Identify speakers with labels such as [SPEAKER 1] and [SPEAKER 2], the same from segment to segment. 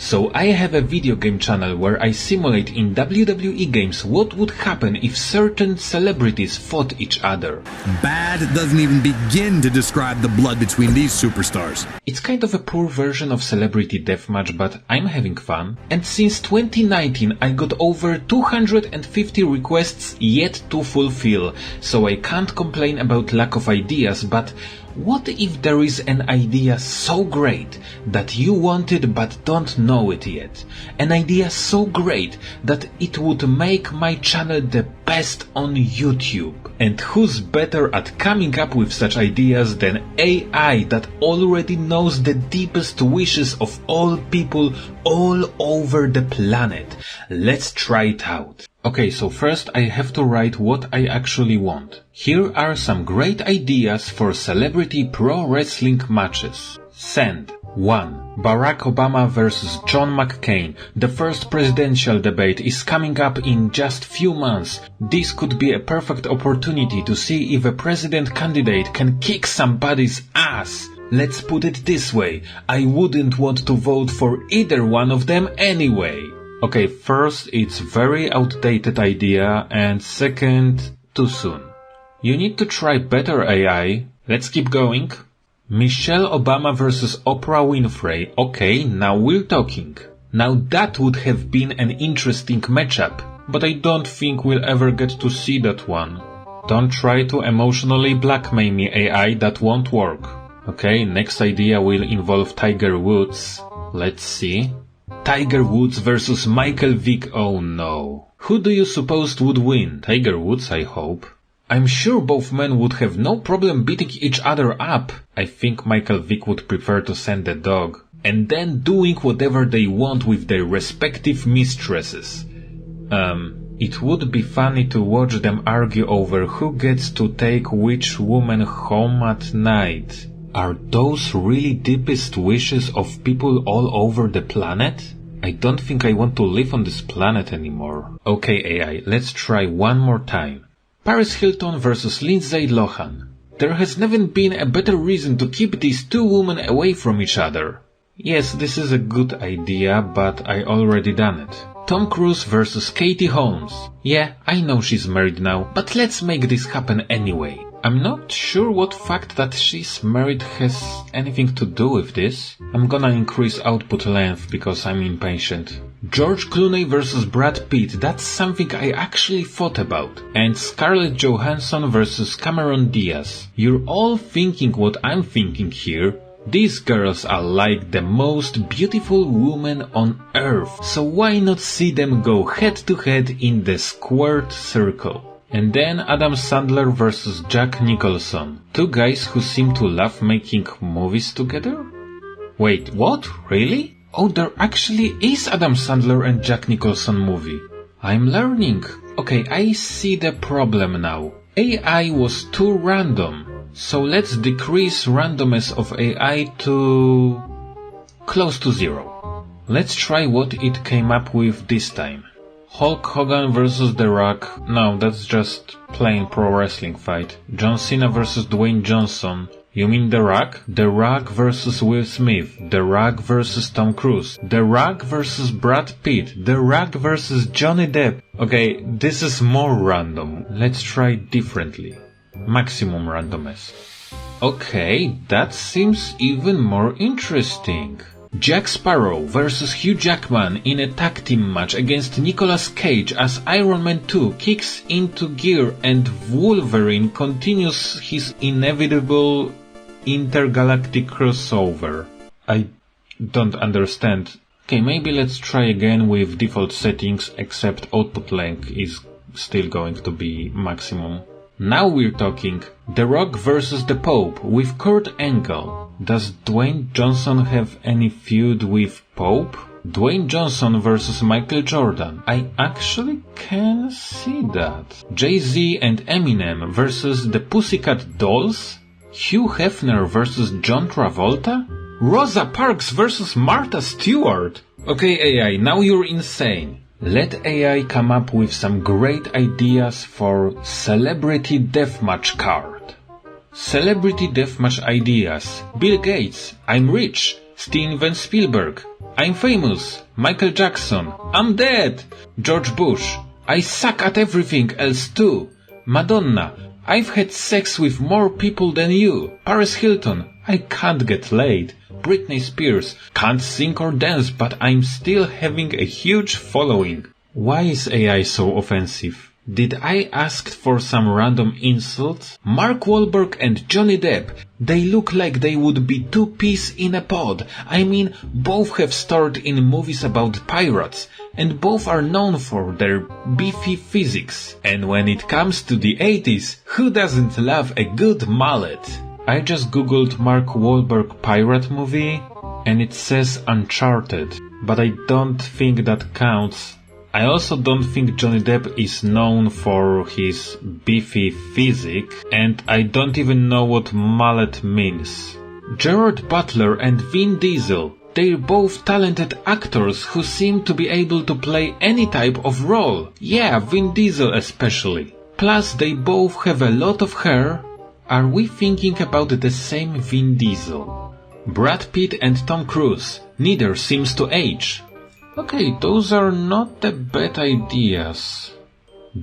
[SPEAKER 1] So I have a video game channel where I simulate in WWE games what would happen if certain celebrities fought each other.
[SPEAKER 2] Bad doesn't even begin to describe the blood between these superstars.
[SPEAKER 1] It's kind of a poor version of Celebrity Deathmatch, but I'm having fun. And since 2019 I got over 250 requests yet to fulfill, so I can't complain about lack of ideas, but what if there is an idea so great that you want it but don't know it yet? An idea so great that it would make my channel the best on YouTube. And who's better at coming up with such ideas than AI that already knows the deepest wishes of all people all over the planet? Let's try it out. Okay, so first I have to write what I actually want. Here are some great ideas for celebrity pro wrestling matches. Send. 1. Barack Obama vs. John McCain. The first presidential debate is coming up in just few months. This could be a perfect opportunity to see if a president candidate can kick somebody's ass. Let's put it this way, I wouldn't want to vote for either one of them anyway. Okay, first, it's very outdated idea, and second, too soon. You need to try better AI. Let's keep going. Michelle Obama vs. Oprah Winfrey. Okay, now we're talking. Now that would have been an interesting matchup, but I don't think we'll ever get to see that one. Don't try to emotionally blackmail me, AI, that won't work. Okay, next idea will involve Tiger Woods. Let's see. Tiger Woods vs. Michael Vick. Oh no. Who do you suppose would win? Tiger Woods, I hope. I'm sure both men would have no problem beating each other up. I think Michael Vick would prefer to send a dog, and then doing whatever they want with their respective mistresses. It would be funny to watch them argue over who gets to take which woman home at night. Are those really deepest wishes of people all over the planet? I don't think I want to live on this planet anymore. Okay, AI, let's try one more time. Paris Hilton vs. Lindsay Lohan. There has never been a better reason to keep these two women away from each other. Yes, this is a good idea, but I already done it. Tom Cruise vs. Katie Holmes. Yeah, I know she's married now, but let's make this happen anyway. I'm not sure what fact that she's married has anything to do with this. I'm gonna increase output length because I'm impatient. George Clooney vs. Brad Pitt, that's something I actually thought about. And Scarlett Johansson vs. Cameron Diaz. You're all thinking what I'm thinking here. These girls are like the most beautiful women on earth, so why not see them go head to head in the squared circle? And then Adam Sandler vs. Jack Nicholson. Two guys who seem to love making movies together? Wait, what? Really? Oh, there actually is Adam Sandler and Jack Nicholson movie. I'm learning. Okay, I see the problem now. AI was too random. So let's decrease randomness of AI to close to 0. Let's try what it came up with this time. Hulk Hogan vs. The Rock. No, that's just plain pro wrestling fight. John Cena vs. Dwayne Johnson. You mean The Rock? The Rock vs. Will Smith. The Rock vs. Tom Cruise. The Rock vs. Brad Pitt. The Rock vs. Johnny Depp. Okay, this is more random. Let's try differently. Maximum randomness. Okay, that seems even more interesting. Jack Sparrow vs. Hugh Jackman in a tag team match against Nicolas Cage as Iron Man 2 kicks into gear and Wolverine continues his inevitable intergalactic crossover. I don't understand. Okay, maybe let's try again with default settings, except output length is still going to be maximum. Now we're talking. The Rock vs. the Pope with Kurt Angle. Does Dwayne Johnson have any feud with Pope? Dwayne Johnson vs. Michael Jordan. I actually can see that. Jay-Z and Eminem vs. the Pussycat Dolls? Hugh Hefner vs. John Travolta? Rosa Parks vs. Martha Stewart? Okay, AI, now you're insane. Let AI come up with some great ideas for Celebrity Deathmatch card. Celebrity Deathmatch ideas. Bill Gates, I'm rich. Steven Spielberg. I'm famous. Michael Jackson. I'm dead. George Bush. I suck at everything else too. Madonna. I've had sex with more people than you. Paris Hilton. I can't get laid. Britney Spears. Can't sing or dance, but I'm still having a huge following. Why is AI so offensive? Did I ask for some random insults? Mark Wahlberg and Johnny Depp, they look like they would be two peas in a pod. I mean, both have starred in movies about pirates, and both are known for their beefy physics. And when it comes to the 80s, who doesn't love a good mullet? I just googled Mark Wahlberg pirate movie, and it says Uncharted, but I don't think that counts. I also don't think Johnny Depp is known for his beefy physique, and I don't even know what mullet means. Gerard Butler and Vin Diesel, they're both talented actors who seem to be able to play any type of role. Yeah, Vin Diesel especially. Plus they both have a lot of hair. Are we thinking about the same Vin Diesel? Brad Pitt and Tom Cruise, neither seems to age. Okay, those are not the bad ideas.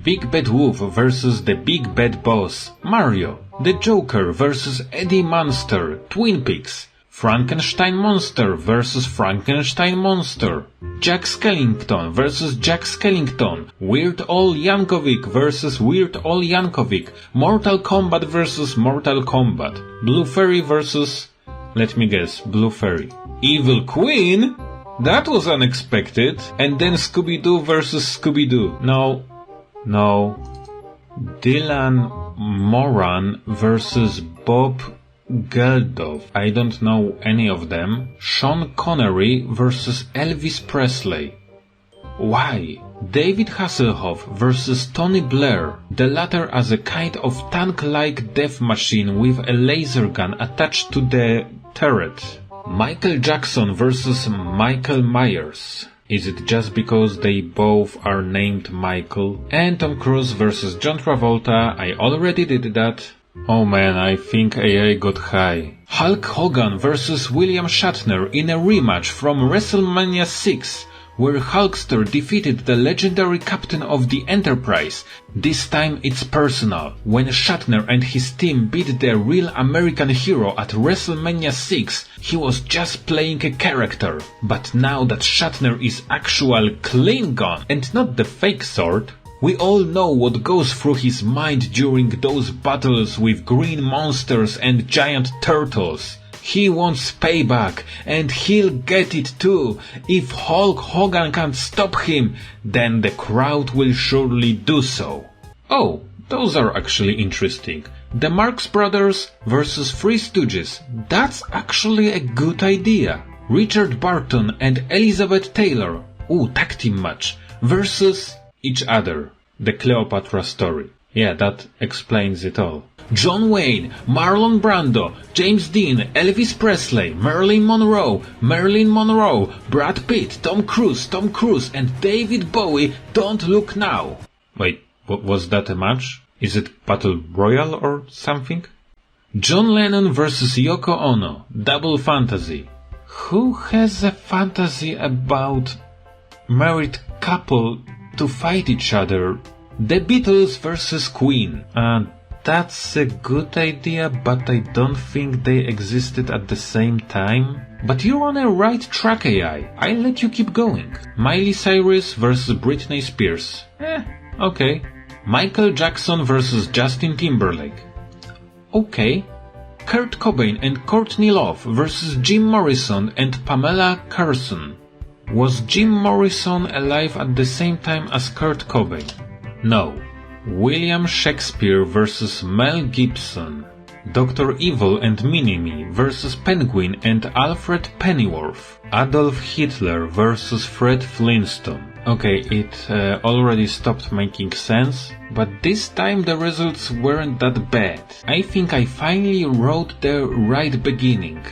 [SPEAKER 1] Big Bad Wolf versus the Big Bad Boss, Mario. The Joker versus Eddie Munster, Twin Peaks. Frankenstein Monster versus Frankenstein Monster. Jack Skellington versus Jack Skellington. Weird Al Yankovic versus Weird Al Yankovic. Mortal Kombat versus Mortal Kombat. Blue Fairy versus... let me guess, Blue Fairy. Evil Queen? That was unexpected. And then Scooby-Doo versus Scooby-Doo. No. Dylan Moran versus Bob Geldof. I don't know any of them. Sean Connery versus Elvis Presley. Why? David Hasselhoff versus Tony Blair. The latter as a kind of tank-like death machine with a laser gun attached to the turret. Michael Jackson versus Michael Myers. Is it just because they both are named Michael? And Tom Cruise versus John Travolta. I already did that. Oh man, I think AI got high. Hulk Hogan versus William Shatner in a rematch from WrestleMania 6, where Hulkster defeated the legendary captain of the Enterprise. This time it's personal. When Shatner and his team beat the real American hero at WrestleMania 6, he was just playing a character. But now that Shatner is actual Klingon and not the fake sort, we all know what goes through his mind during those battles with green monsters and giant turtles. He wants payback, and he'll get it too. If Hulk Hogan can't stop him, then the crowd will surely do so. Oh, those are actually interesting. The Marx Brothers versus Three Stooges. That's actually a good idea. Richard Barton and Elizabeth Taylor, tag team match, versus each other. The Cleopatra story. Yeah, that explains it all. John Wayne, Marlon Brando, James Dean, Elvis Presley, Marilyn Monroe, Brad Pitt, Tom Cruise, and David Bowie, Don't Look Now. Wait, was that a match? Is it Battle Royale or something? John Lennon versus Yoko Ono, Double Fantasy. Who has a fantasy about married couple to fight each other? The Beatles versus Queen. That's a good idea, but I don't think they existed at the same time. But you're on a right track, AI. I'll let you keep going. Miley Cyrus versus Britney Spears. Okay. Michael Jackson versus Justin Timberlake. Okay. Kurt Cobain and Courtney Love versus Jim Morrison and Pamela Carson. Was Jim Morrison alive at the same time as Kurt Cobain? No. William Shakespeare versus Mel Gibson. Dr. Evil and Minnie versus Penguin and Alfred Pennyworth. Adolf Hitler versus Fred Flintstone. Okay, it already stopped making sense, but this time the results weren't that bad. I think I finally wrote the right beginning.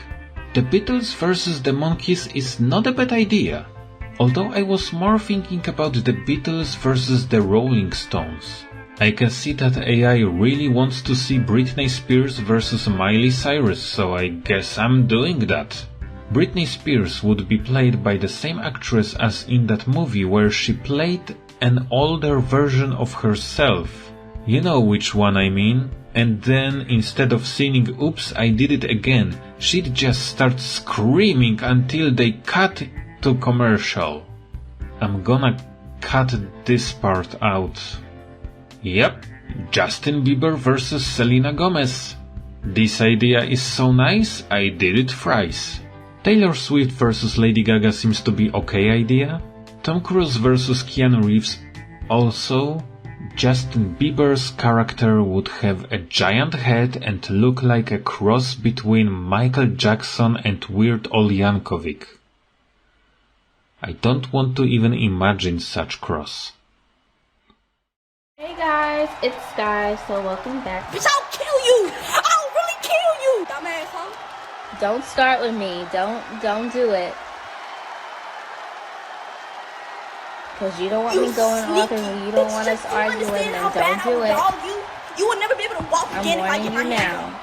[SPEAKER 1] The Beatles versus the Monkees is not a bad idea, although I was more thinking about the Beatles versus the Rolling Stones. I can see that AI really wants to see Britney Spears versus Miley Cyrus, so I guess I'm doing that. Britney Spears would be played by the same actress as in that movie where she played an older version of herself. You know which one I mean? And then, instead of singing "Oops, I did it again," she'd just start screaming until they cut to commercial. I'm gonna cut this part out. Yep, Justin Bieber versus Selena Gomez. This idea is so nice, I did it thrice. Taylor Swift versus Lady Gaga seems to be okay idea. Tom Cruise versus Keanu Reeves also. Justin Bieber's character would have a giant head and look like a cross between Michael Jackson and Weird Al Yankovic. I don't want to even imagine such cross.
[SPEAKER 3] Hey guys, it's Sky, so welcome back.
[SPEAKER 4] Bitch, I'll kill you! I'll really kill you! Dumbass hoe.
[SPEAKER 3] Don't start with me. Don't do it. Because you don't want me going off and you don't want us arguing, then don't do it.
[SPEAKER 4] You will never be able to walk again if I get my hands on you.